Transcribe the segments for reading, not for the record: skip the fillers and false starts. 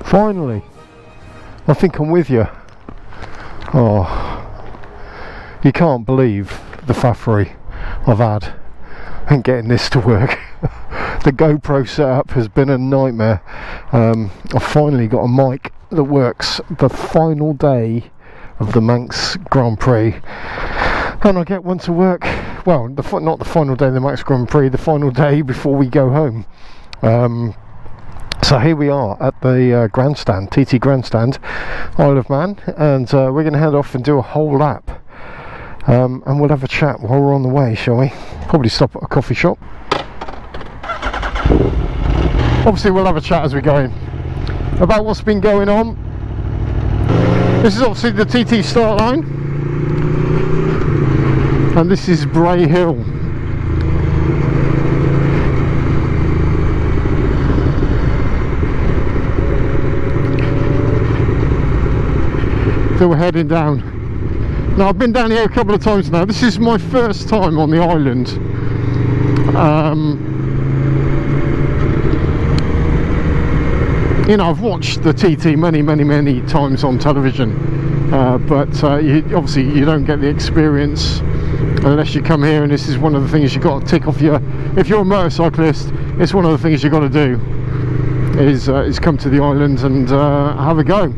Finally, I think I'm with you. Oh, you can't believe the faffery I've had in getting this to work. The GoPro setup has been a nightmare. I've finally got a mic that works the final day of the Manx Grand Prix, and I get one to work, well, not the final day of the Manx Grand Prix, the final day before we go home. So here we are at the grandstand, TT grandstand, Isle of Man, and we're going to head off and do a whole lap, and we'll have a chat while we're on the way, shall we? Probably stop at a coffee shop. Obviously we'll have a chat as we go in about what's been going on. This is obviously the TT start line, and this is Bray Hill. So we're heading down. Now I've been down here a couple of times now. This is my first time on the island. You know, I've watched the TT many times on television, but obviously you don't get the experience unless you come here, and this is one of the things you've got to tick off your, if you're a motorcyclist, it's one of the things you've got to do, is come to the island and have a go.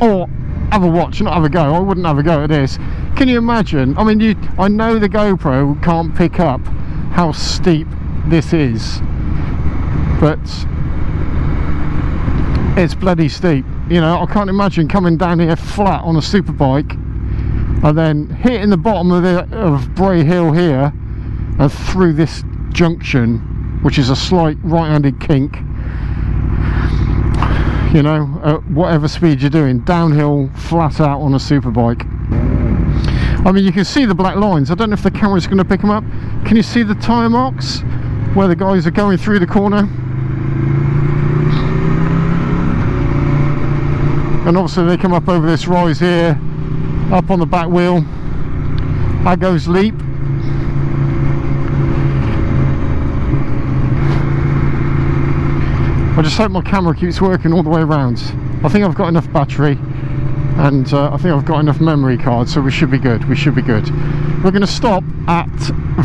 Or have a watch, not have a go. I wouldn't have a go at this. Can you imagine? I mean, I know the GoPro can't pick up how steep this is, but it's bloody steep. You know, I can't imagine coming down here flat on a super bike and then hitting the bottom of Bray Hill here and through this junction, which is a slight right-handed kink. You know, at whatever speed you're doing, downhill, flat out on a super bike. I mean, you can see the black lines. I don't know if the camera's going to pick them up. Can you see the tyre marks where the guys are going through the corner? And obviously they come up over this rise here, up on the back wheel. That goes leap. I just hope my camera keeps working all the way around. I think I've got enough battery, and I think I've got enough memory card, so we should be good. We should be good. We're going to stop at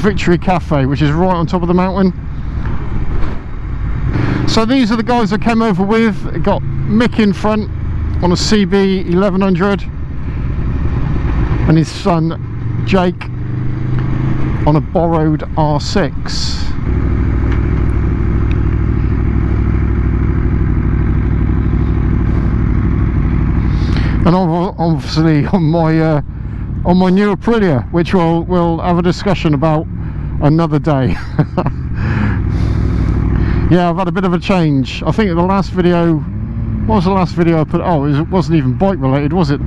Victory Cafe, which is right on top of the mountain. So these are the guys I came over with. Got Mick in front on a CB 1100, and his son Jake on a borrowed R6. And obviously on my new Aprilia, which we'll have a discussion about another day. Yeah, I've had a bit of a change. I think the last video, what was the last video I put? Oh, it wasn't even bike related, was it?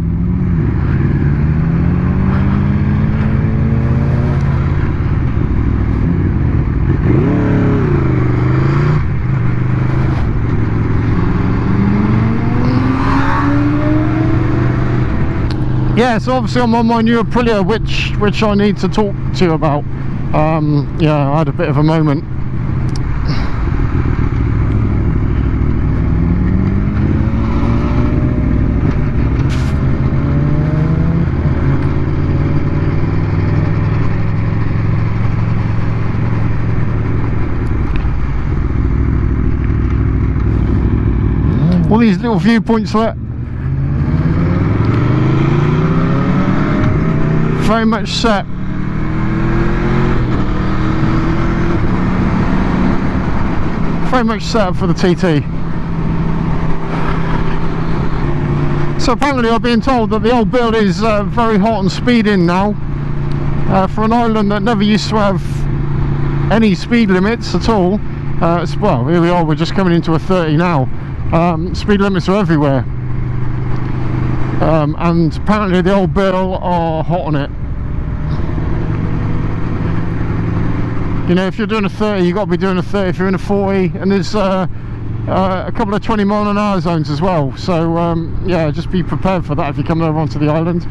Yeah, so obviously I'm on my new Aprilia, which I need to talk to you about. Yeah, I had a bit of a moment. All these little viewpoints there. Very much set. Very much set up for the TT. So apparently I've been told that the old build is very hot and speeding now. For an island that never used to have any speed limits at all. Well, here we are, we're just coming into a 30 now. Speed limits are everywhere. And apparently the old Bill are hot on it. You know, if you're doing a 30, you've got to be doing a 30 if you're in a 40, and there's a couple of 20-mile-an-hour zones as well. So yeah, just be prepared for that if you come over onto the island.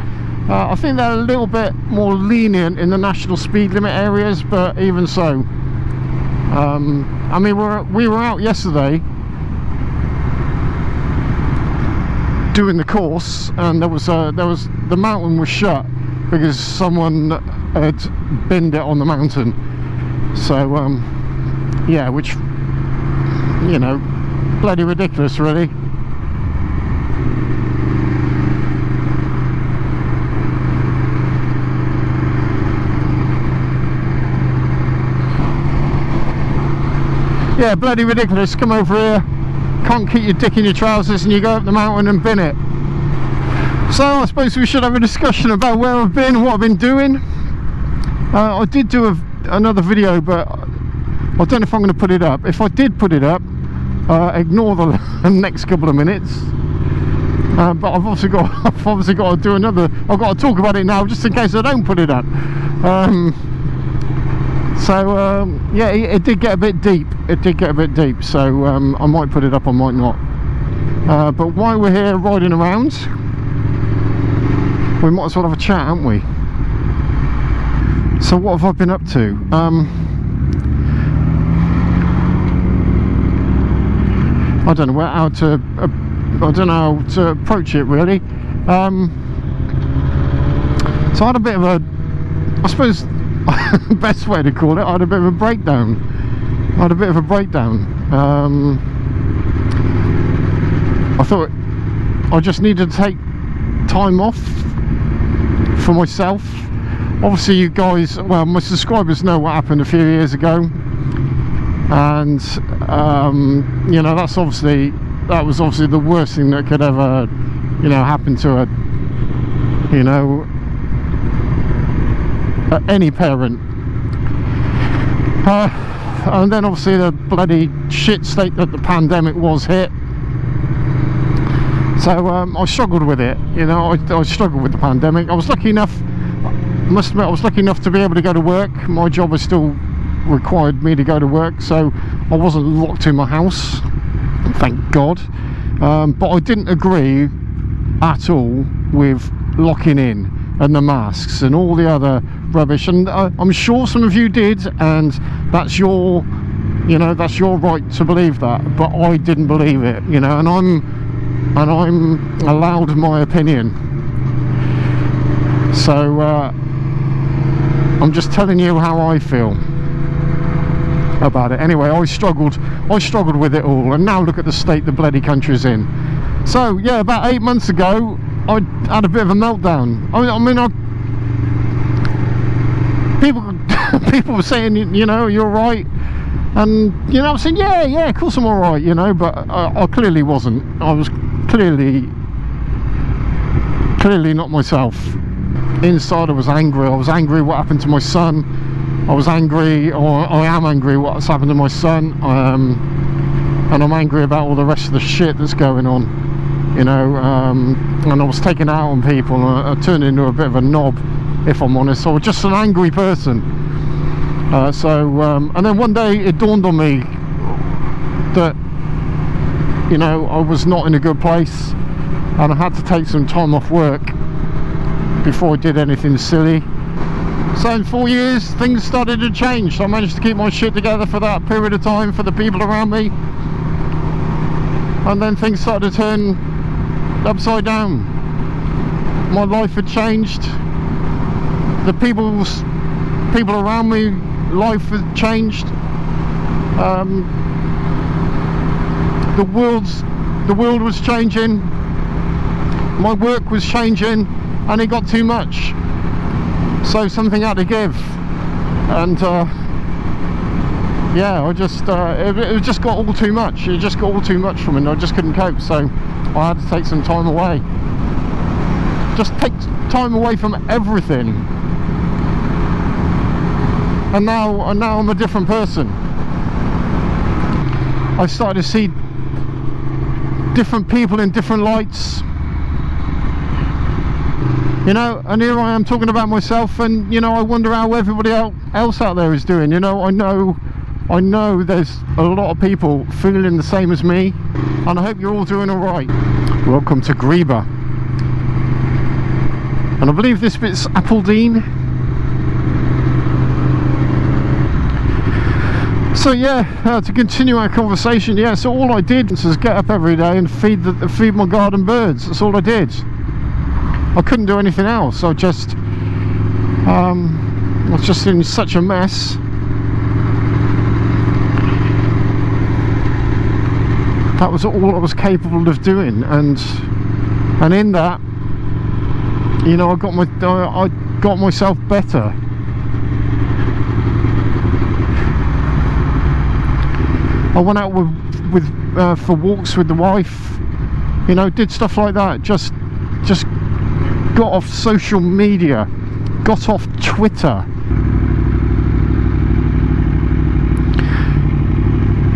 I think they're a little bit more lenient in the national speed limit areas, but even so, I mean, we were out yesterday, doing the course, and there was the mountain was shut because someone had binned it on the mountain. So yeah, which, you know, bloody ridiculous really. Yeah, bloody ridiculous. Come over here, can't keep your dick in your trousers, and you go up the mountain and bin it. So I suppose we should have a discussion about where I've been, what I've been doing. I did do another video, but I don't know if I'm going to put it up. If I did put it up, ignore the next couple of minutes. But I've obviously got to do another. I've got to talk about it now, just in case I don't put it up. Yeah, it did get a bit deep. It did get a bit deep. So I might put it up, I might not. But while we're here riding around, we might as well have a chat, haven't we? So what have I been up to? I don't know how to. I don't know how to approach it really. So I had a bit of a, I suppose, best way to call it, I had a bit of a breakdown. I thought I just needed to take time off for myself. Obviously you guys, well, my subscribers know what happened a few years ago, and you know, that was obviously the worst thing that could ever, you know, happen to a, you know, any parent. And then obviously the bloody shit state that the pandemic was hit. So I struggled with it, you know. I struggled with the pandemic. I was lucky enough, I must admit, I was lucky enough to be able to go to work. My job was still required me to go to work, so I wasn't locked in my house, thank God. But I didn't agree at all with locking in and the masks and all the other rubbish, and I'm sure some of you did, and that's your, you know, that's your right to believe that, but I didn't believe it, you know, and I'm allowed my opinion. So I'm just telling you how I feel about it. Anyway, I struggled with it all, and now look at the state the bloody country's in. So yeah, about 8 months ago I had a bit of a meltdown. I mean, people were saying, you know, you're right, and you know, I'm saying, yeah, of course I'm all right, you know, but I clearly wasn't. I was clearly not myself. Inside I was angry. What happened to my son. I was angry, or I am angry what's happened to my son, and I'm angry about all the rest of the shit that's going on, you know. And I was taken out on people, and I turned into a bit of a knob, if I'm honest. So I was just an angry person. And then one day it dawned on me that, you know, I was not in a good place, and I had to take some time off work before I did anything silly. So in 4 years things started to change. So I managed to keep my shit together for that period of time, for the people around me, and then things started to turn upside down. My life had changed, the people around me, life had changed. The world was changing, my work was changing, and it got too much. So something had to give, and yeah, I just it just got all too much. It just got all too much for me, and I just couldn't cope. So I had to take some time away. Just take time away from everything. And now I'm a different person. I started to see different people in different lights, you know, and here I am talking about myself, and you know, I wonder how everybody else out there is doing. You know, I know there's a lot of people feeling the same as me, and I hope you're all doing all right. Welcome to Greba, and I believe this bit's Appledene. So yeah, to continue our conversation, yeah, so all I did was get up every day and feed my garden birds. That's all I did. I couldn't do anything else. I was just in such a mess. That was all I was capable of doing, and in that, you know, I got myself better. I went out for walks with the wife, you know, did stuff like that. Just got off social media, got off Twitter.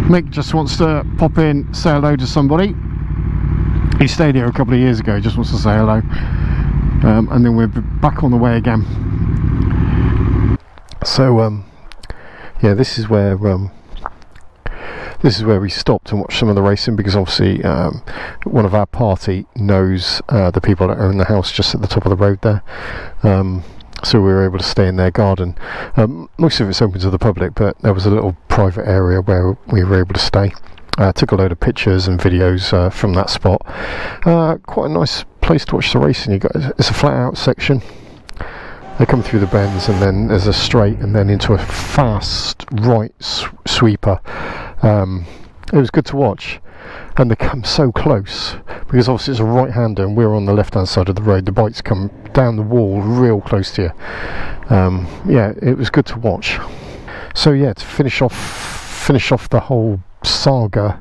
Mick just wants to pop in, say hello to somebody. He stayed here a couple of years ago, just wants to say hello. And then we're back on the way again. So yeah, this is where we stopped and watched some of the racing, because obviously one of our party knows the people that own the house just at the top of the road there. So we were able to stay in their garden. Most of it's open to the public, but there was a little private area where we were able to stay. Took a load of pictures and videos from that spot. Quite a nice place to watch the racing. It's a flat out section. They come through the bends, and then there's a straight, and then into a fast right sweeper. It was good to watch, and they come so close, because obviously it's a right-hander and we're on the left-hand side of the road. The bikes come down the wall real close to you. Yeah, it was good to watch. So yeah, to finish off the whole saga,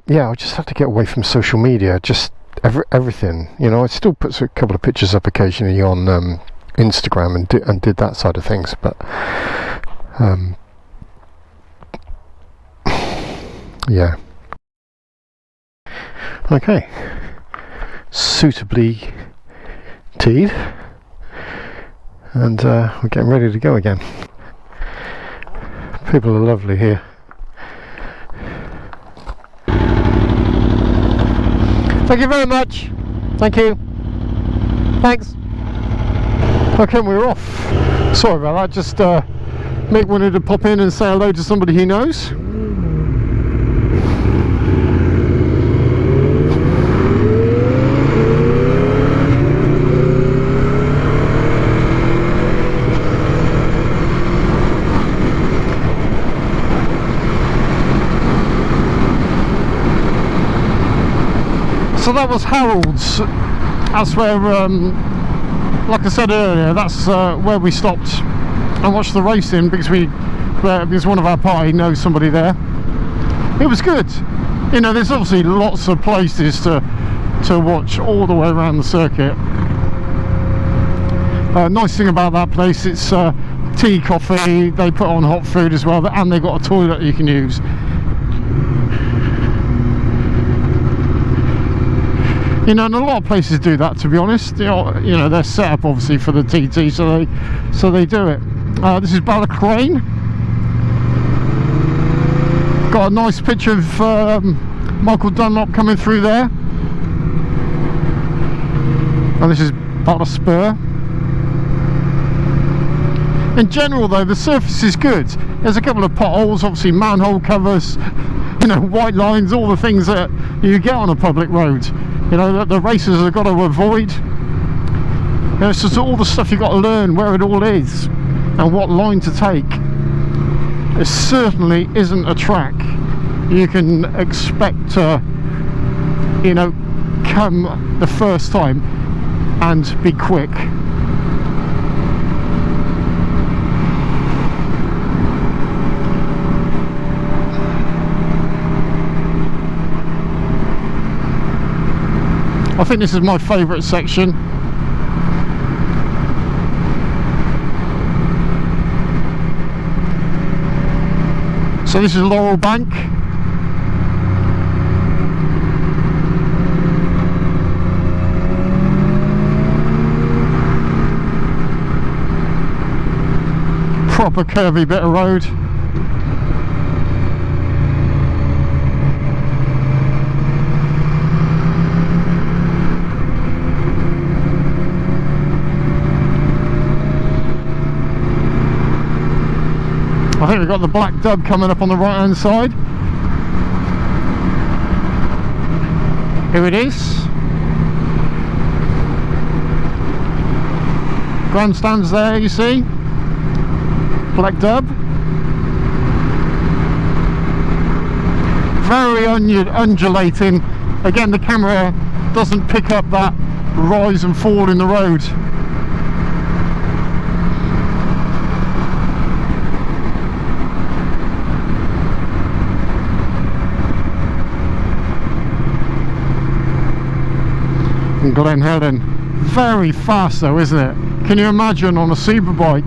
yeah, I just had to get away from social media, just everything, you know. I still put a couple of pictures up occasionally on Instagram and did that side of things, but yeah. Okay, suitably teed, and we're getting ready to go again. People are lovely here. Thank you very much. Thank you. Thanks. Okay, we're off. Sorry about that, just Mick wanted to pop in and say hello to somebody he knows. So that was Harold's. That's where, like I said earlier, that's where we stopped and watched the racing, because because one of our party knows somebody there. It was good. You know, there's obviously lots of places to watch all the way around the circuit. Nice thing about that place, it's tea, coffee. They put on hot food as well, and they've got a toilet you can use. You know, and a lot of places do that, to be honest. You know, they're set up obviously for the TT, so they do it. This is Ballacrane. Got a nice picture of Michael Dunlop coming through there. And this is Ballaspur. In general though, the surface is good. There's a couple of potholes, obviously manhole covers, you know, white lines, all the things that you get on a public road. You know, that the racers have got to avoid. You know, it's just all the stuff you've got to learn, where it all is and what line to take. It certainly isn't a track you can expect to, you know, come the first time and be quick. I think this is my favourite section. So this is Laurel Bank. Proper curvy bit of road. I think think we've got the Black Dub coming up on the right hand side. Here it is. Grandstands there, you see. Black Dub. Very undulating. Again, the camera doesn't pick up that rise and fall in the road. And Glen Helen, very fast though, isn't it? Can you imagine on a superbike?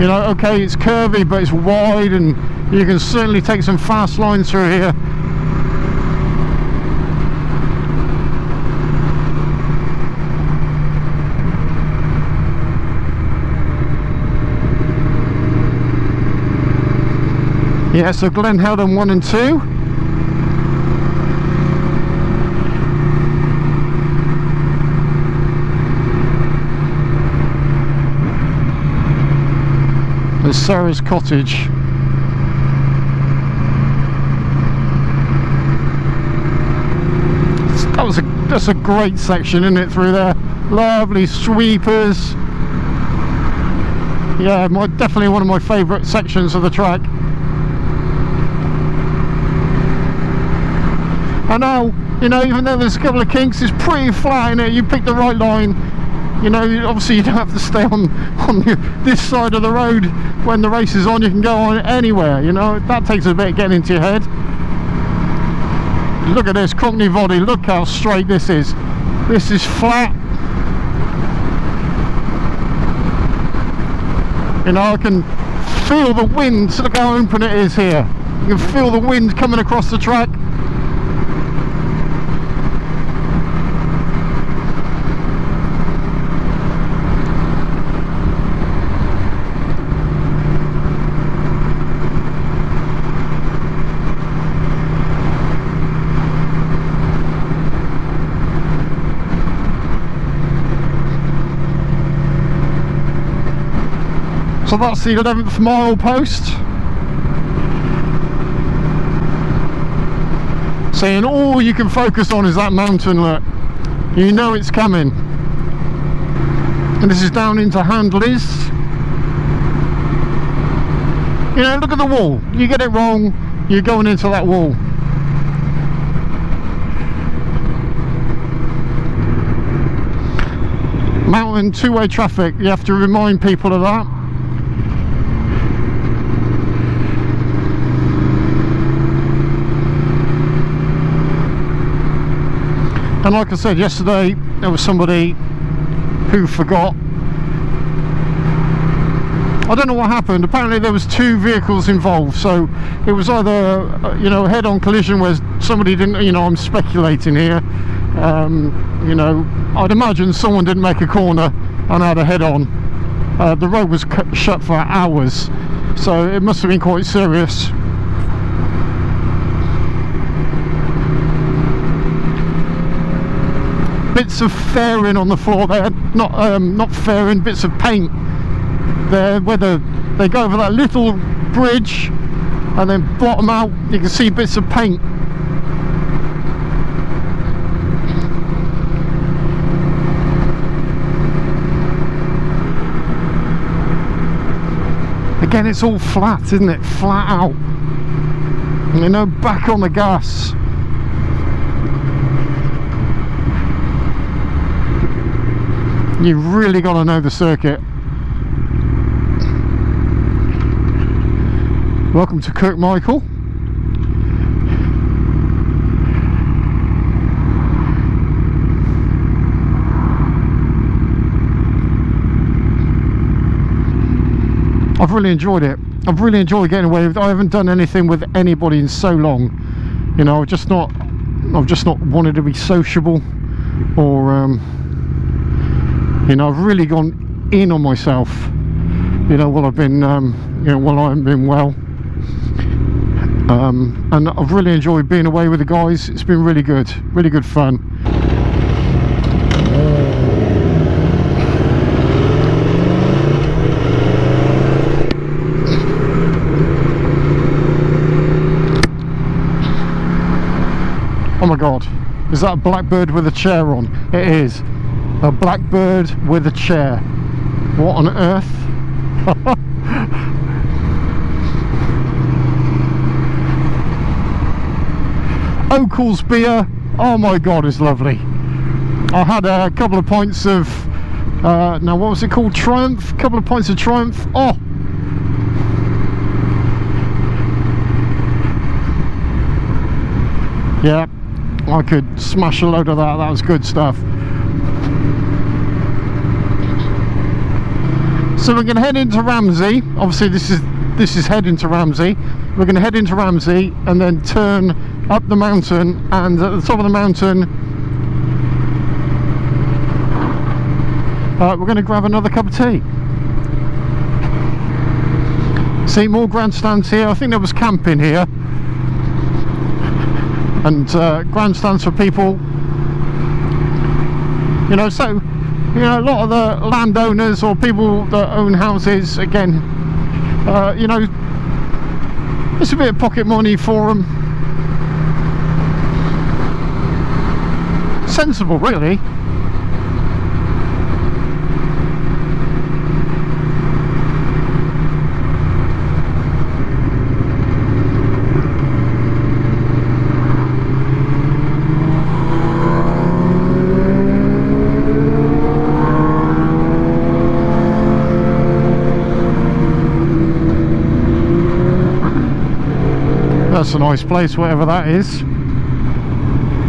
You know, okay, it's curvy, but it's wide, and you can certainly take some fast lines through here. Yeah, so Glen Helen 1 and 2. There's Sarah's cottage. That's a great section, isn't it, through there? Lovely sweepers. Yeah, definitely one of my favourite sections of the track. And now, you know, even though there's a couple of kinks, it's pretty flat in it. You pick the right line. You know, obviously you don't have to stay on this side of the road when the race is on. You can go on anywhere, you know. That takes a bit getting into your head. Look at this Cockney body, look how straight this is. This is flat. You know, I can feel the wind. Look how open it is here. You can feel the wind coming across the track. So that's the 11th mile post. Saying all you can focus on is that mountain, look. You know it's coming. And this is down into Handleys. You know, look at the wall. You get it wrong, you're going into that wall. Mountain two-way traffic, you have to remind people of that. And like I said yesterday, there was somebody who forgot. I don't know what happened. Apparently there was two vehicles involved, so it was either you know, head-on collision where somebody didn't, you know, I'm speculating here, you know, I'd imagine someone didn't make a corner and had a head-on. The road was shut for hours, so it must have been quite serious. Bits of fairing on the floor there, not fairing, bits of paint there, where they go over that little bridge and then bottom out you can see bits of paint. Again, it's all flat, isn't it? Flat out. And you know, back on the gas. You've really got to know the circuit. Welcome to Kirkmichael. I've really enjoyed it. I've really enjoyed getting away with it. I haven't done anything with anybody in so long. You know, I've just not wanted to be sociable, or you know, I've really gone in on myself, you know, while I've been, you know, while I haven't been well. And I've really enjoyed being away with the guys. It's been really good fun. Oh my god, is that a blackbird with a chair on? It is. A blackbird with a chair. What on earth? Oakl's beer, oh my god, is lovely. I had a couple of pints of now what was it called, Triumph, a couple of pints of Triumph. Oh, yeah, I could smash a load of that. That was good stuff. So we're going to head into Ramsey. Obviously this is heading to Ramsey. We're going to head into Ramsey and then turn up the mountain, and at the top of the mountain we're going to grab another cup of tea. See, more grandstands here. I think there was camping here, and grandstands for people, you know. So, you know, a lot of the landowners or people that own houses, again, you know, it's a bit of pocket money for them. Sensible, really. That's a nice place, whatever that is.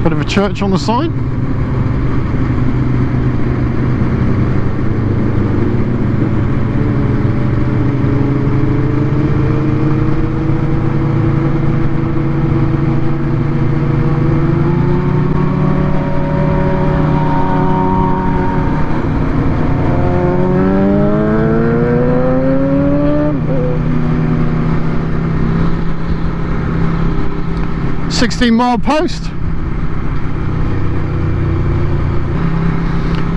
Bit of a church on the side. Mile post.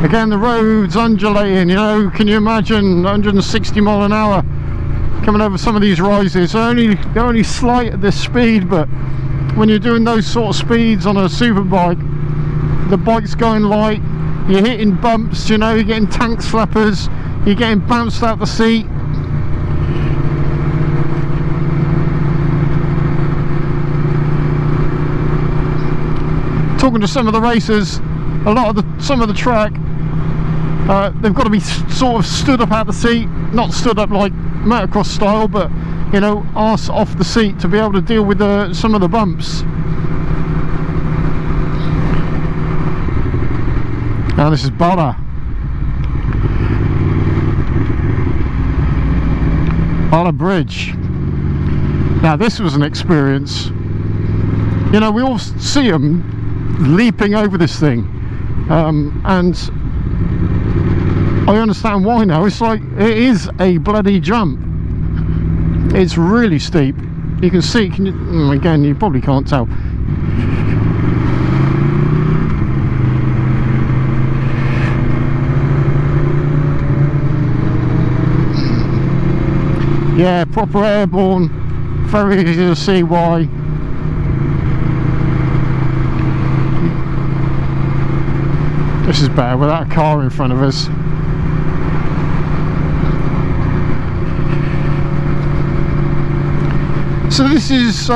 Again, the road's undulating, you know. Can you imagine 160 mile an hour coming over some of these rises? They're only slight at this speed, but when you're doing those sort of speeds on a superbike, the bike's going light, you're hitting bumps, you know, you're getting tank slappers, you're getting bounced out the seat. Talking to some of the racers, some of the track, they've got to be sort of stood up out the seat, not stood up like motocross style, but, you know, arse off the seat to be able to deal with some of the bumps. Now this is Bala Bridge. Now this was an experience. You know, we all see them leaping over this thing, and I understand why now. It's like, it is a bloody jump. It's really steep. You can see, again, you probably can't tell. Yeah, proper airborne, very easy to see why. This is better without a car in front of us. So this is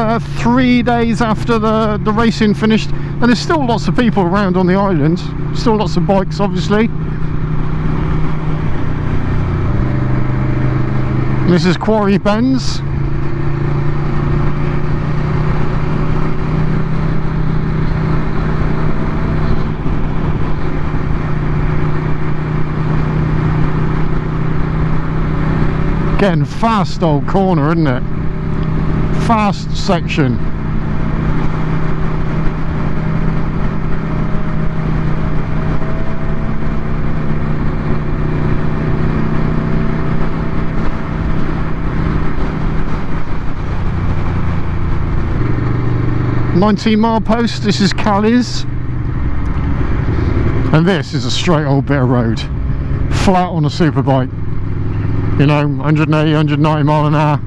3 days after the racing finished, and there's still lots of people around on the island, still lots of bikes obviously. This is Quarry Bends. Getting fast old corner, isn't it? Fast section. "19 mile post." This is Calais, and this is a straight old bit of road, flat on a superbike. You know, 180, 190 mile an hour,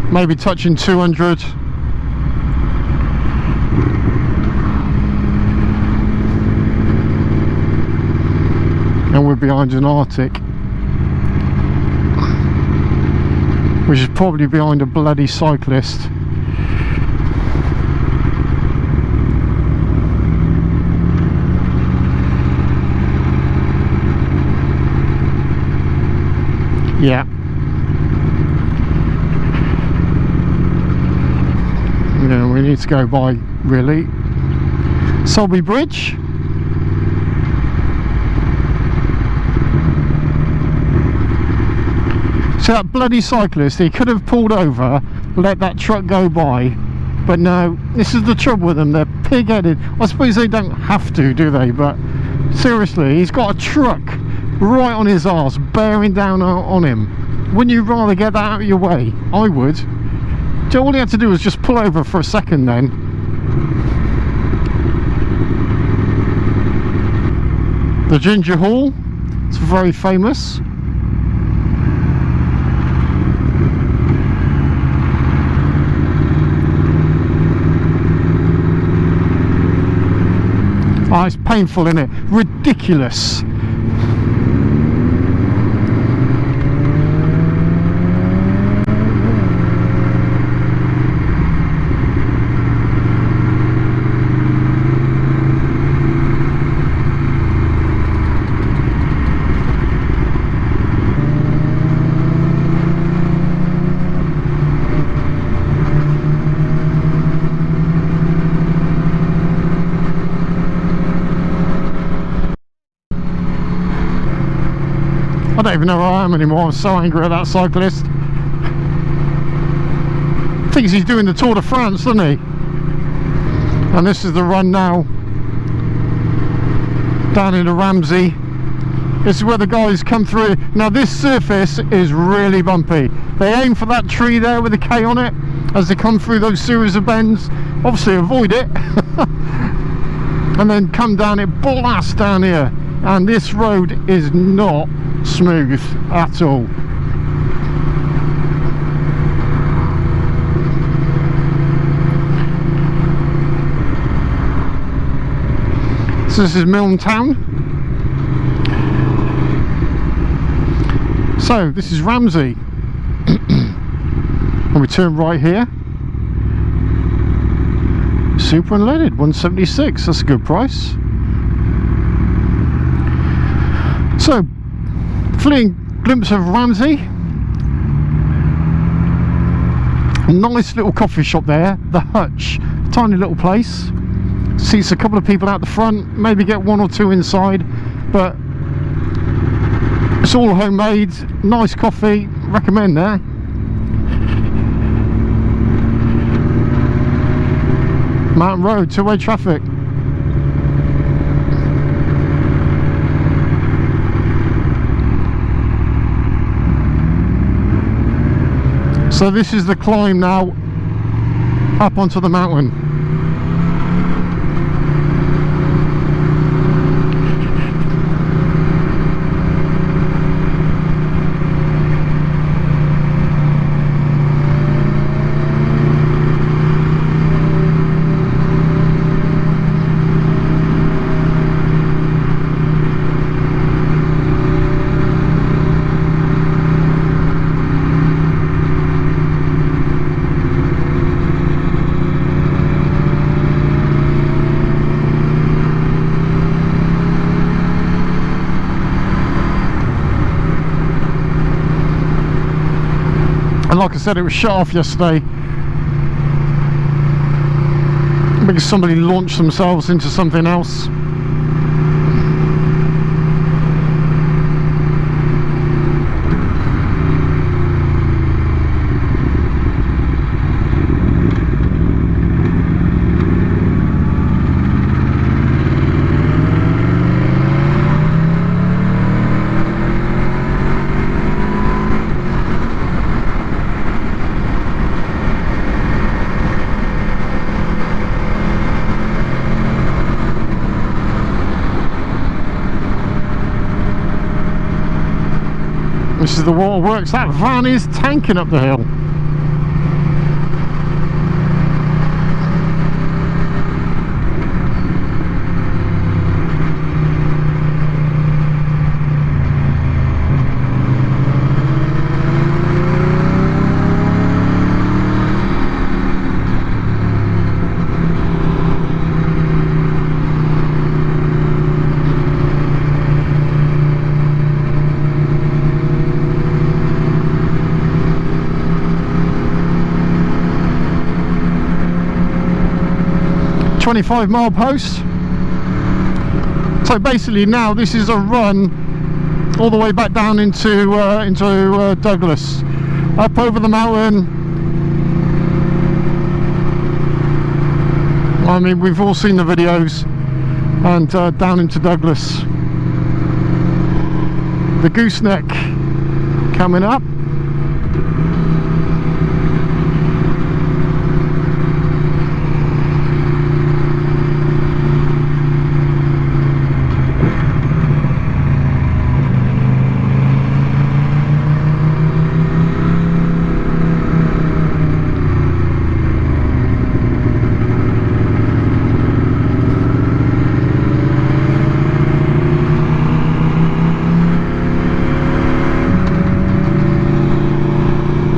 maybe touching 200. we're behind an Arctic, which is probably behind a bloody cyclist. Yeah. Yeah, we need to go by, really. Selby Bridge. So that bloody cyclist, he could have pulled over, let that truck go by, but no, this is the trouble with them, they're pig-headed. I suppose they don't have to, do they? But seriously, he's got a truck right on his arse, bearing down on him. Wouldn't you rather get that out of your way? I would. So all he had to do was just pull over for a second then. The Ginger Hall, it's very famous. Oh, it's painful, isn't it? Ridiculous. I don't even know where I am anymore. I'm so angry at that cyclist. Thinks he's doing the Tour de France, doesn't he? And this is the run now down into Ramsey. This is where the guys come through. Now this surface is really bumpy. They aim for that tree there with the K on it as they come through those series of bends. Obviously avoid it. And then come down it, blast down here. And this road is not smooth at all. So this is Milne Town. So this is Ramsey. And we turn right here. Super unleaded, 176, that's a good price. So, fleeting glimpse of Ramsey. A nice little coffee shop there, the Hutch, tiny little place. Seats a couple of people out the front, maybe get one or two inside, but it's all homemade, nice coffee, recommend there. Mountain Road, two-way traffic. So this is the climb now up onto the mountain. And like I said, it was shut off yesterday because somebody launched themselves into something else. This is the waterworks. That van is tanking up the hill. 25-mile post. So basically now this is a run all the way back down into Douglas, up over the mountain. I mean, we've all seen the videos, and down into Douglas. The gooseneck coming up.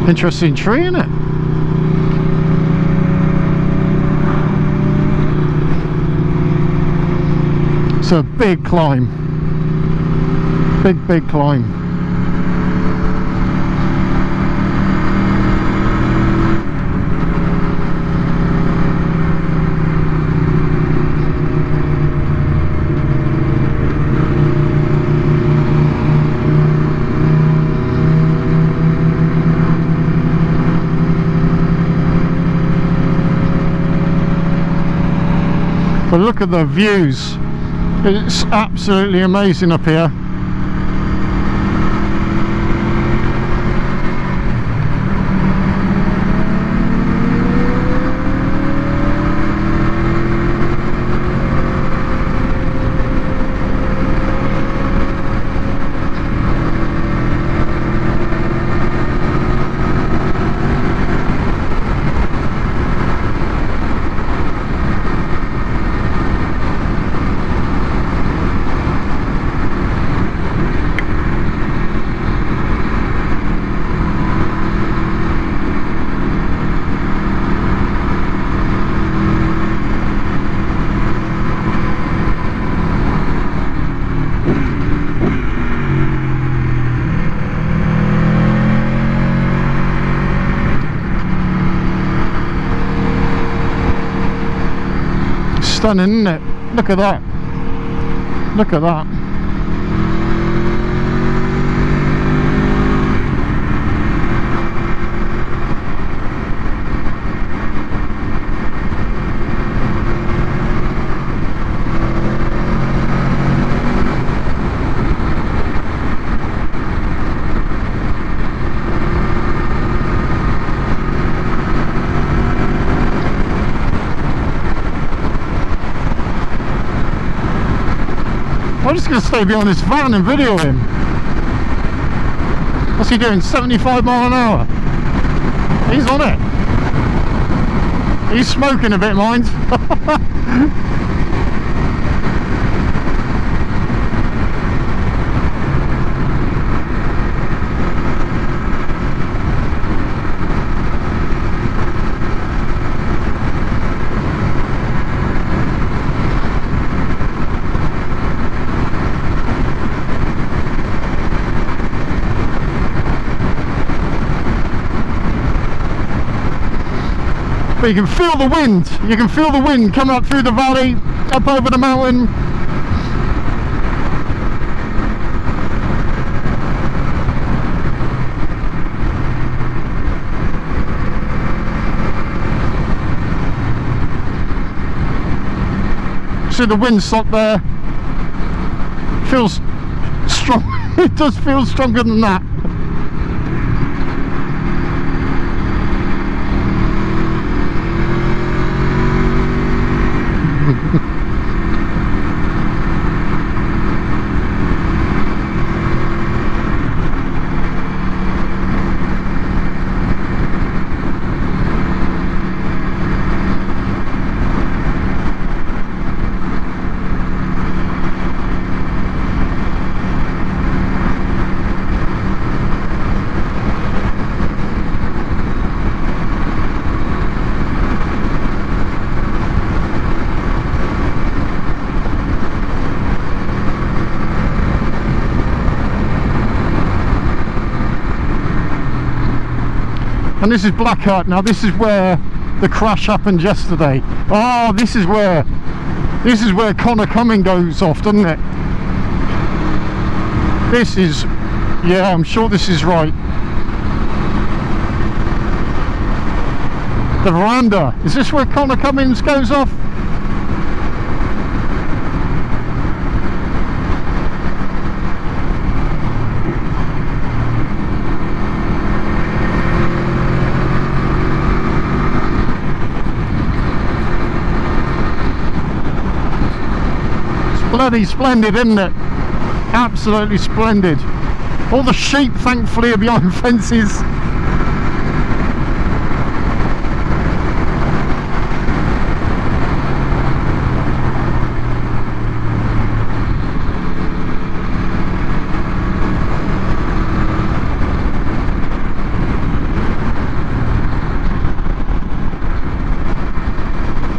Interesting tree, isn't it? It's a big climb. Big climb. But look at the views. It's absolutely amazing up here. Stunning, isn't it? Look at that. Look at that. I'm just going to stay behind this van and video him. What's he doing? 75 mile an hour. He's on it. He's smoking a bit, mind. But you can feel the wind. You can feel the wind coming up through the valley, up over the mountain. See the windsock there. Feels strong. It does feel stronger than that. And this is Black Hut. Now this is where the crash happened yesterday. Oh, this is where Connor Cumming goes off, doesn't it? This is, yeah, I'm sure this is right. The veranda. Is this where Connor Cummings goes off? It's bloody splendid, isn't it? Absolutely splendid. All the sheep, thankfully, are behind fences.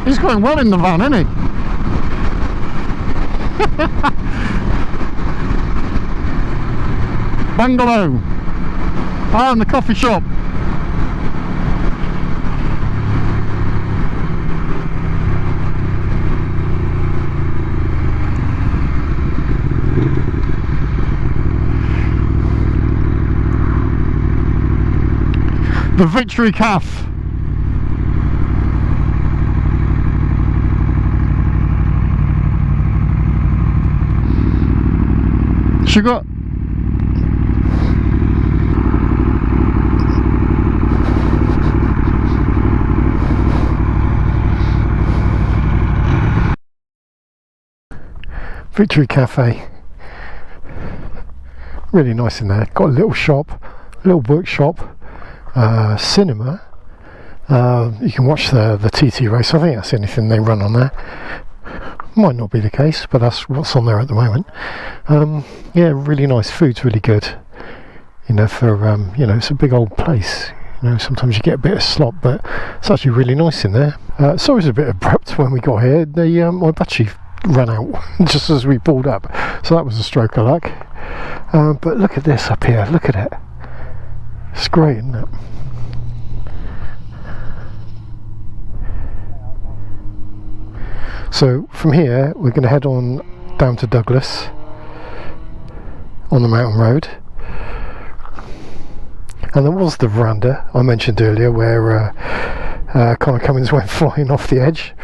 He's going well in the van, isn't he? Bungalow. Ah, and the coffee shop. The Victory Cafe. She got Victory Cafe, really nice in there. Got a little shop, little bookshop, cinema. You can watch the TT race. I think that's anything they run on there. Might not be the case, but that's what's on there at the moment. Yeah, really nice. Food's really good. You know, for you know, it's a big old place. You know, sometimes you get a bit of slop, but it's actually really nice in there. So it was a bit abrupt when we got here. My battery ran out just as we pulled up, so that was a stroke of luck. But look at this up here. Look at it. It's great, isn't it? So from here we're going to head on down to Douglas on the mountain road, and there was the veranda I mentioned earlier where Connor Cummins went flying off the edge.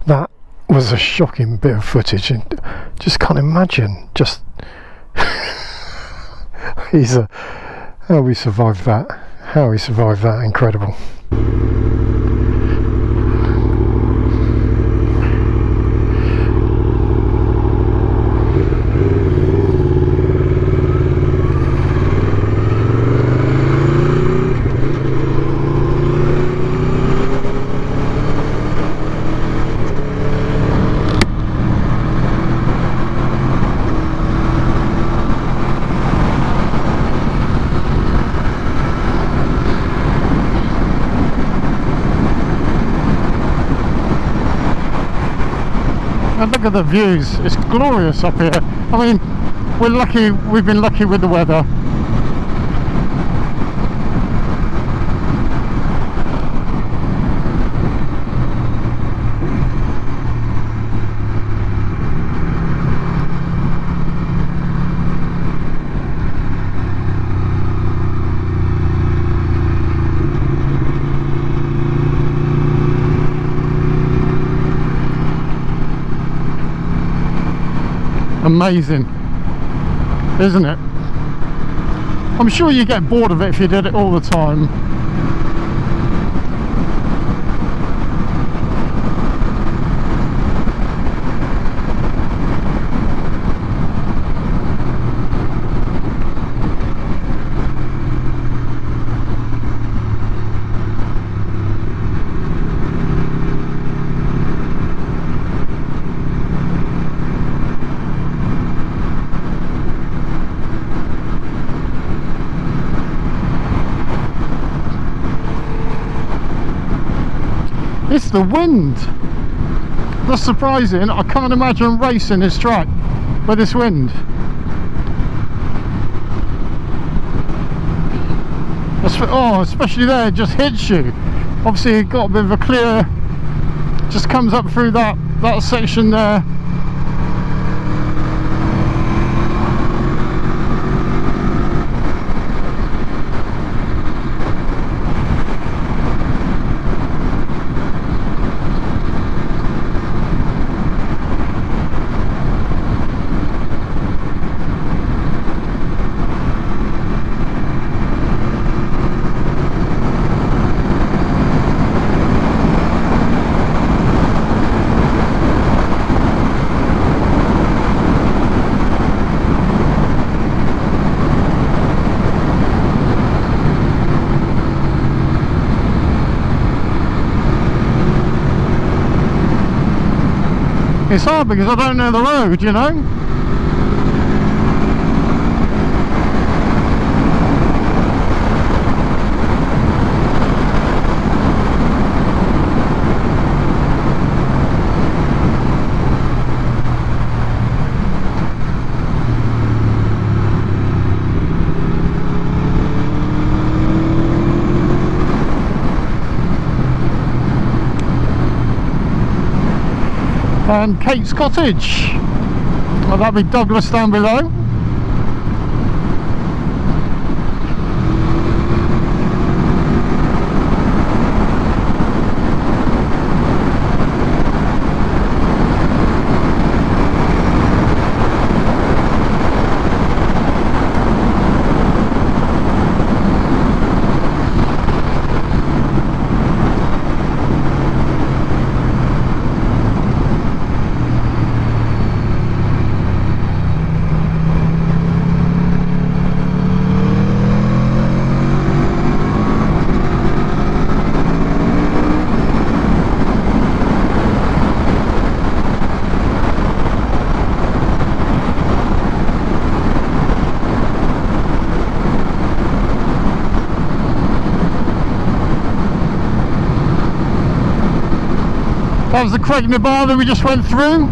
That was a shocking bit of footage, and just can't imagine just how we survived that. Incredible. And look at the views, it's glorious up here. I mean, we're lucky, we've been lucky with the weather. Amazing, isn't it? I'm sure you get bored of it if you did it all the time. It's the wind that's surprising. I can't imagine racing this track with this wind. That's especially there, it just hits you. Obviously it got a bit of a clear, just comes up through that section there. It's hard because I don't know the road, you know. And Kate's cottage, well, that'll be Douglas down below. That was the Creighton bar that we just went through.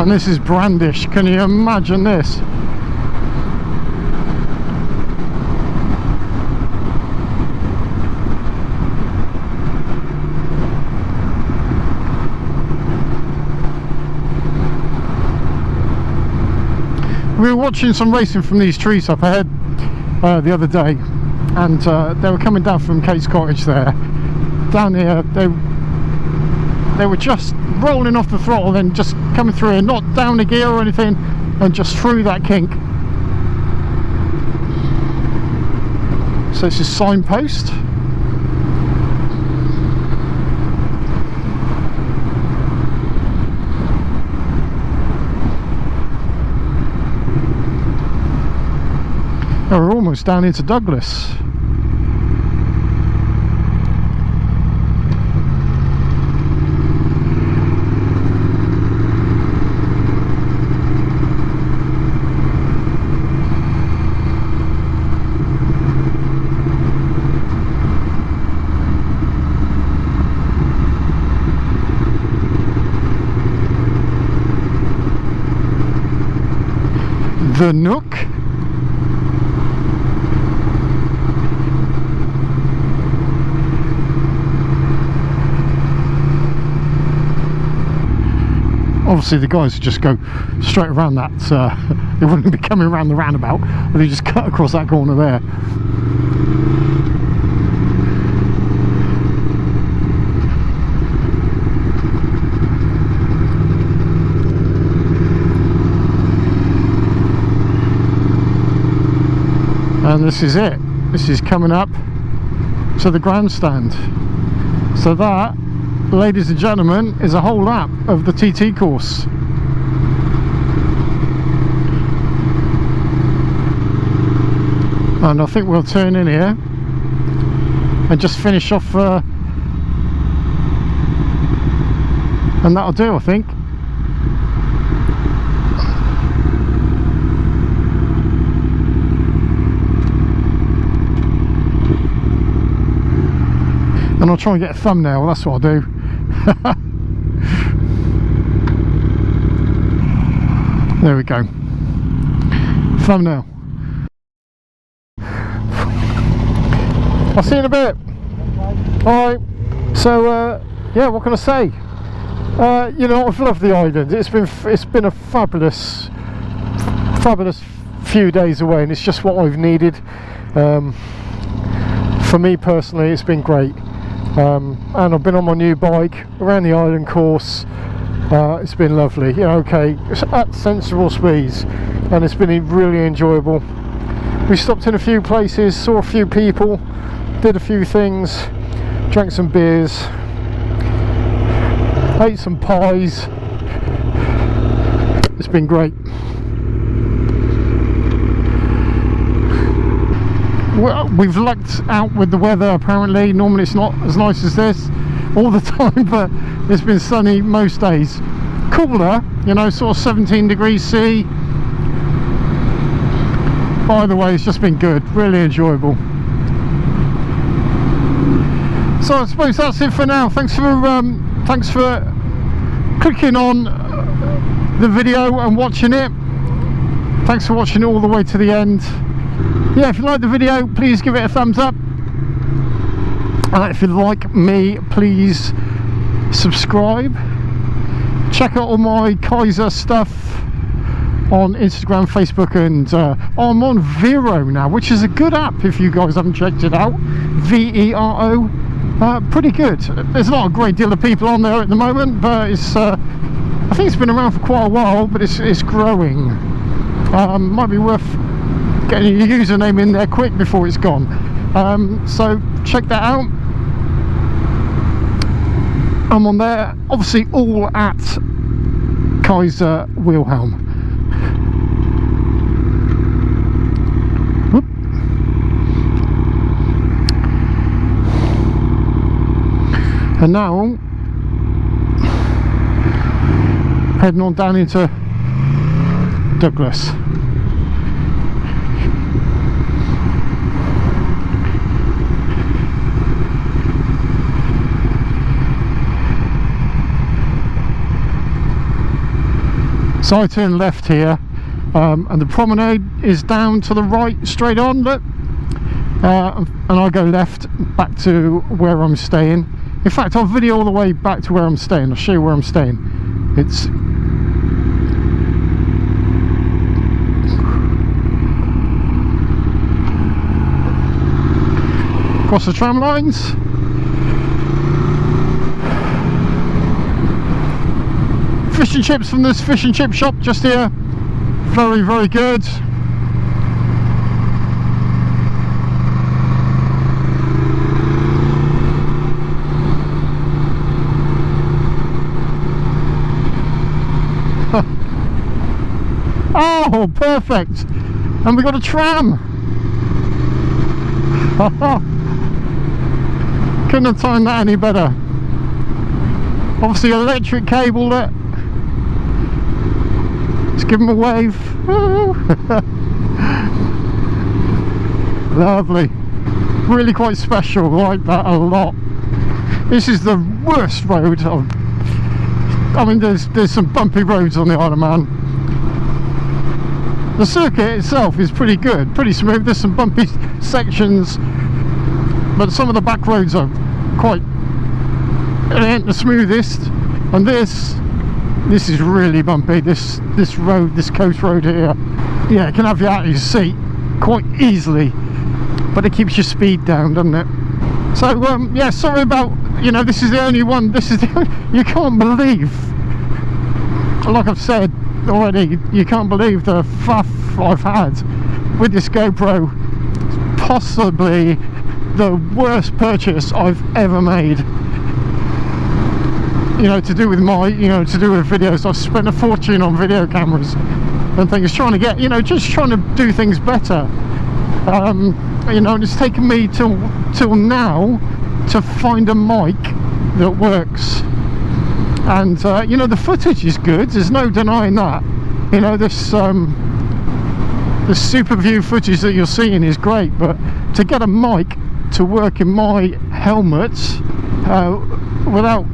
And this is Brandish, can you imagine this? We were watching some racing from these trees up ahead the other day, and they were coming down from Kate's cottage there. Down here, they were just rolling off the throttle, then just coming through here, not down a gear or anything, and just through that kink. So this is Signpost. We're almost down into Douglas. The Nook. Obviously the guys would just go straight around that, they wouldn't be coming around the roundabout, but they just cut across that corner there. And this is it. This is coming up to the grandstand. So that, ladies and gentlemen, is a whole lap of the TT course. And I think we'll turn in here and just finish off, and that'll do, I think. and I'll try and get a thumbnail. That's what I'll do. There we go. Thumbnail. I'll see you in a bit. Alright. So yeah, what can I say? You know, I've loved the island. It's been a fabulous few days away, and it's just what I've needed. For me personally, it's been great. And I've been on my new bike around the island course. It's been lovely. You know, okay, it's at sensible speeds, and it's been really enjoyable. We stopped in a few places, saw a few people, did a few things, drank some beers, ate some pies. It's been great. Well, we've lucked out with the weather apparently. Normally it's not as nice as this all the time, but it's been sunny most days. Cooler, you know, sort of 17 degrees C. By the way, it's just been good, really enjoyable. So I suppose that's it for now. Thanks for clicking on the video and watching it. Thanks for watching it all the way to the end. Yeah, if you like the video, please give it a thumbs up. If you like me, please subscribe. Check out all my Kaiser stuff on Instagram, Facebook, and I'm on Vero now, which is a good app if you guys haven't checked it out. Vero. Pretty good. There's not a great deal of people on there at the moment, but it's I think it's been around for quite a while, but it's growing. Might be worth getting your username in there quick before it's gone. So check that out. I'm on there, obviously all at Kaiser Wilhelm. Whoop. And now heading on down into Douglas. So I turn left here, and the promenade is down to the right, straight on, look. And I go left back to where I'm staying. In fact, I'll video all the way back to where I'm staying. I'll show you where I'm staying. It's across the tram lines. Fish and chips from this fish and chip shop just here. Very, very good. Oh, perfect. And we got a tram. Couldn't have timed that any better. Obviously electric cable there. Let's give them a wave. Lovely. Really quite special. Like that a lot. This is the worst road I mean, there's some bumpy roads on the Isle of Man. The circuit itself is pretty good, pretty smooth. There's some bumpy sections, but some of the back roads are quite, it ain't the smoothest. And this is really bumpy. This road, this coast road here, yeah, it can have you out of your seat quite easily, but it keeps your speed down, doesn't it? So yeah, sorry about, you know, this is the only one. This is the only, you can't believe, like I've said already, you can't believe the faff I've had with this GoPro. It's possibly the worst purchase I've ever made, you know, to do with my, you know, to do with videos. I've spent a fortune on video cameras and things, trying to get, you know, just trying to do things better. You know, and it's taken me till now to find a mic that works. And you know, the footage is good, there's no denying that. You know, this super view footage that you're seeing is great, but to get a mic to work in my helmet without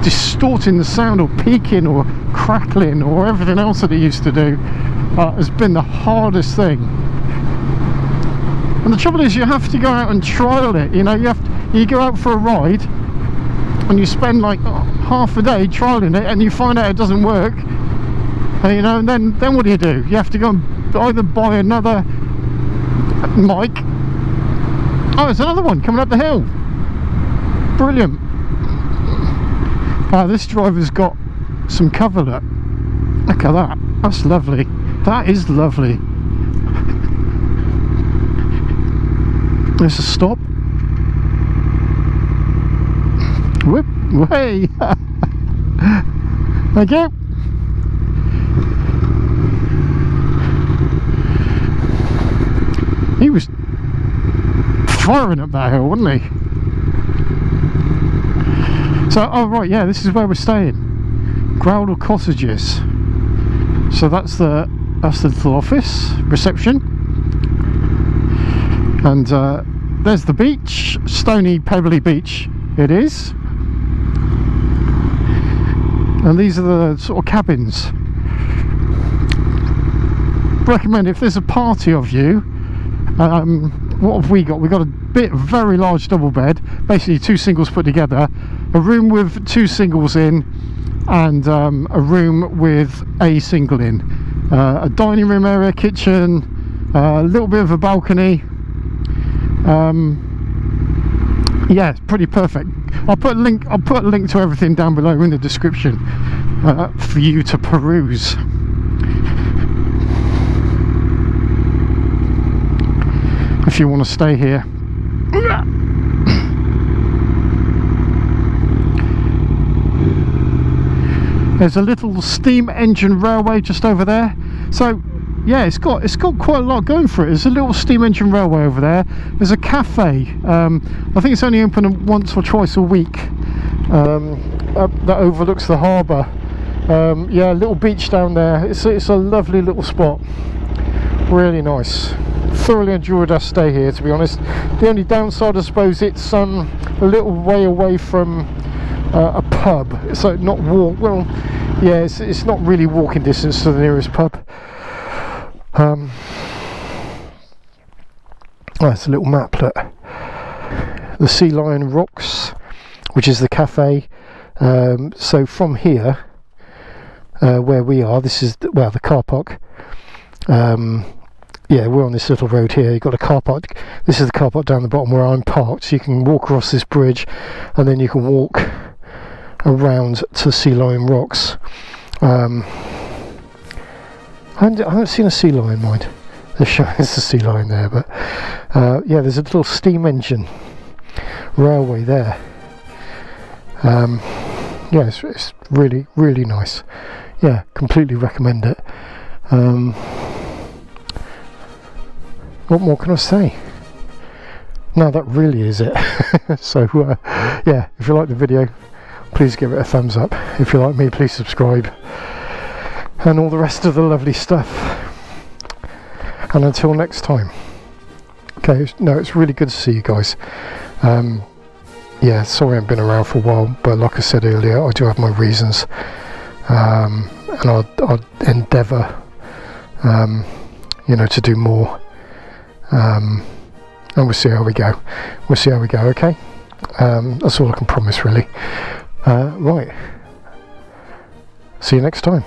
distorting the sound or peaking or crackling or everything else that it used to do, has been the hardest thing. And the trouble is, you have to go out and trial it. You know, you go out for a ride and you spend like half a day trialing it, and you find out it doesn't work, and you know, and then what do? You have to go and either buy another mic. Oh, there's another one coming up the hill. Brilliant. This driver's got some cover. Look at that. That's lovely. That is lovely. There's a stop. Whoop. Hey. Thank you. He was firing up that hill, wasn't he? So, oh right, yeah, this is where we're staying. Growler Cottages. So that's the little office reception, and there's the beach, stony, pebbly beach. It is, and these are the sort of cabins. Recommend if there's a party of you. What have we got? We've got a very large double bed, basically two singles put together, a room with two singles in, and a room with a single in, a dining room area, kitchen, a little bit of a balcony. Yeah, it's pretty perfect. I'll put a link to everything down below in the description for you to peruse. If you want to stay here. There's a little steam engine railway just over there. So yeah, it's got quite a lot going for it. There's a little steam engine railway over there. There's a cafe. I think it's only open once or twice a week. That overlooks the harbour. Yeah, a little beach down there. It's a lovely little spot. Really nice. Thoroughly enjoyed our stay here, to be honest. The only downside, I suppose, it's a little way away from a pub. So not well, yeah, it's not really walking distance to the nearest pub. Oh, it's a little map. Look, the Sea Lion Rocks, which is the cafe. So from here, where we are, this is the car park. Yeah, we're on this little road here. You've got a car park. This is the car park down the bottom where I'm parked. So you can walk across this bridge, and then you can walk around to Sea Lion Rocks. I haven't seen a sea lion, mind. There's a sea lion there, but yeah, there's a little steam engine railway there. Yeah, it's really, really nice. Yeah, completely recommend it. What more can I say? No, that really is it. So yeah, if you like the video, please give it a thumbs up. If you like me, please subscribe, and all the rest of the lovely stuff. And until next time. Okay, no, it's really good to see you guys. Yeah, sorry I've been around for a while, but like I said earlier, I do have my reasons, and I'll endeavour, you know, to do more. And we'll see how we go. Okay, that's all I can promise, really. Right, see you next time.